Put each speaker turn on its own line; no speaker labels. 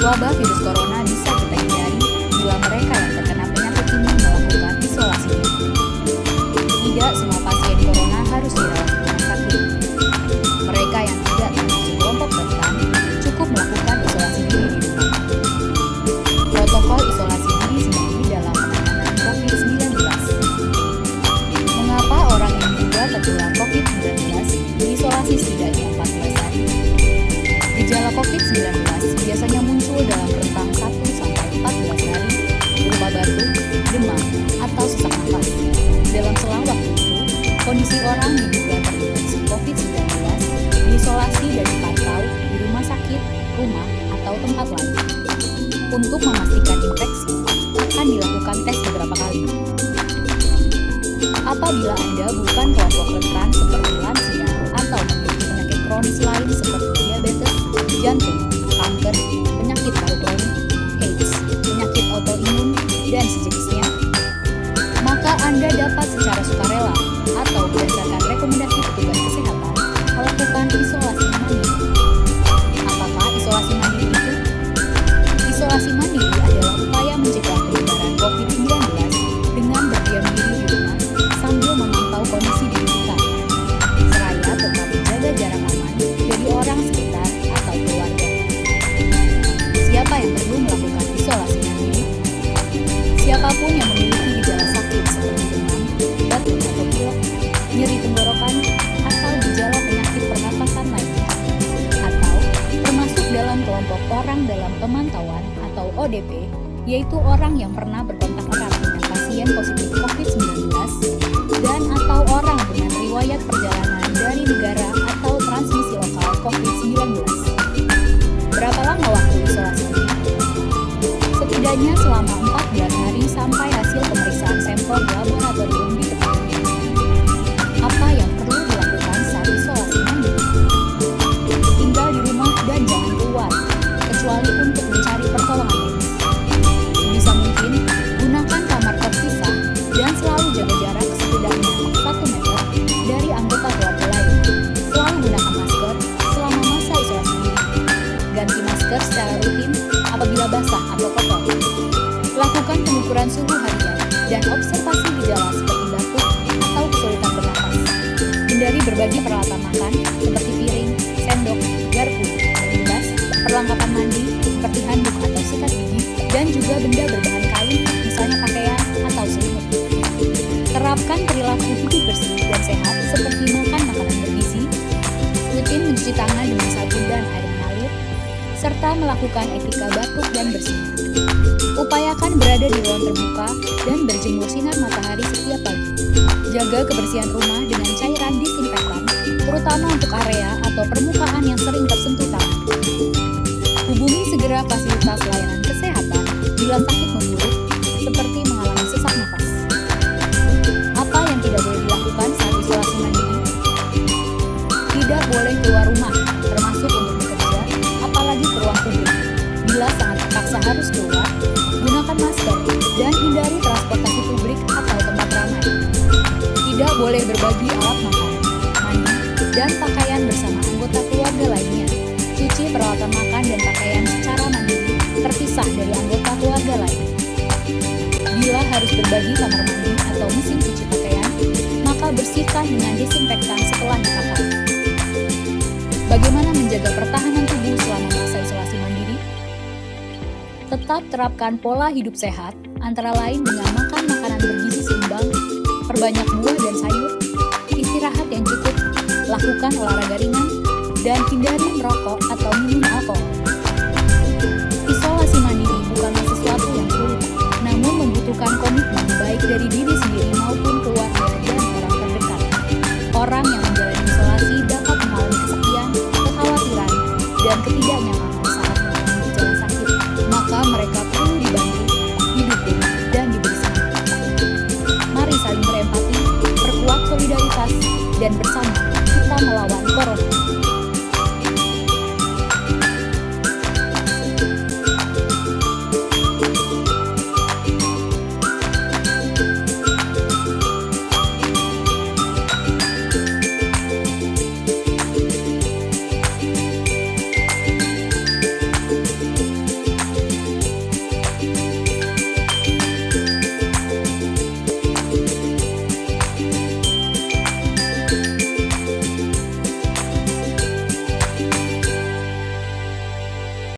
Wabah virus corona bisa kita hindari bila mereka yang terkena penyakit ini melakukan isolasi diri. Tidak semua pasien corona harus dirawat di rumah sakit. Mereka yang tidak termasuk kelompok rentan cukup melakukan isolasi diri di rumah. Protokol isolasi diri sendiri dalam penanganan COVID-19. Mengapa orang yang diduga tertular COVID-19 diisolasi setidaknya 14 hari? Gejala COVID-19 biasanya muncul dalam rentang 1-14 hari berupa batuk, demam, atau sesak nafas. Dalam selang waktu itu, kondisi orang yang diduga terinfeksi COVID-19 diisolasi dan dipantau di rumah sakit, rumah, atau tempat lain. Untuk memastikan infeksi, akan dilakukan tes beberapa kali. Apabila Anda bukan kelompok rentan seperti lansia atau memiliki penyakit kronis lain seperti diabetes, jantung, kanker, penyakit paru kronik, AIDS, penyakit autoimun, dan sejenisnya, maka Anda dapat secara sukarela atau berdasarkan rekomendasi petugas kesehatan melakukan isolasi mandiri. Apakah isolasi mandiri itu? Isolasi mandiri adalah upaya mencegah penyebaran COVID-19 dengan berdiam diri di rumah sambil memantau kondisi diri kita, seraya tetap menjaga jarak aman dari orang sekitar atau keluarga. Siapa yang perlu melakukan isolasi mandiri? Siapapun yang memiliki gejala sakit seperti demam, batuk atau pilek, nyeri tenggorokan, atau gejala penyakit pernapasan lainnya, atau termasuk dalam kelompok orang dalam pemantauan atau ODP, yaitu orang yang pernah berkontak erat dengan pasien positif COVID-19 dan atau orang dengan riwayat perjalanan dari negara atau transmisi lokal COVID-19. Berapa lama waktu isolasi ini? Setidaknya selama 14 hari sampai hasil pemeriksaan sampel di laboratorium diketahui. Apa yang perlu dilakukan saat isolasi mandiri? Tinggal di rumah dan jangan keluar, kecuali untuk mencari pertolongan medis. Sebisa mungkin, gunakan kamar terpisah dan selalu jaga jarak setidaknya 1 meter dari anggota keluarga lain. Selalu gunakan masker selama masa isolasi diri. Ganti masker secara rutin apabila basah atau kotor. Lakukan pengukuran suhu harian dan observasi gejala seperti batuk atau kesulitan bernapas. Hindari berbagi peralatan makan seperti piring, sendok, garpu, gelas, perlengkapan mandi seperti handuk atau sikat gigi, dan juga benda berbahan kain, misalnya pakaian atau selimut. Terapkan perilaku hidup bersih dan sehat seperti makan makanan bergizi, rutin mencuci tangan dengan sabun dan air mengalir, serta melakukan etika batuk dan bersih. Upayakan berada di ruang terbuka dan berjemur sinar matahari setiap pagi. Jaga kebersihan rumah dengan cairan disinfektan, terutama untuk area atau permukaan yang sering tersentuh tangan. Hubungi segera fasilitas layanan kesehatan bila sakit memburuk, seperti mengalami sesak nafas. Apa yang tidak boleh dilakukan saat isolasi mandiri? Tidak boleh keluar rumah, termasuk untuk bekerja, apalagi ke ruang publik. Bila sangat terpaksa harus keluar, gunakan masker dan hindari transportasi publik atau tempat ramai. Tidak boleh berbagi alat makan, mandi, dan pakaian bersama anggota keluarga lainnya. Cuci peralatan makan dan pakaian secara mandiri terpisah dari anggota keluarga lain. Bila harus berbagi kamar mandi atau mesin cuci pakaian, maka bersihkan dengan disinfektan setelah dipakai. Bagaimana menjaga pertahanan tubuh selama masa isolasi mandiri? Tetap terapkan pola hidup sehat, antara lain dengan makan makanan bergizi seimbang, perbanyak buah dan sayur, istirahat yang cukup, lakukan olahraga ringan, dan hindari merokok atau minum alkohol. Isolasi mandiri bukanlah sesuatu yang sulit, namun membutuhkan komitmen baik dari diri sendiri maupun keluarga dan orang terdekat. Orang yang menjalani isolasi dapat mengalami kesepian, kekhawatiran, dan ketidaknyamanan saat mengalami gejala sakit. Maka mereka perlu dibantu, didukung, dan diberi semangat. Mari saling berempati, perkuat solidaritas, dan bersama kita melawan corona.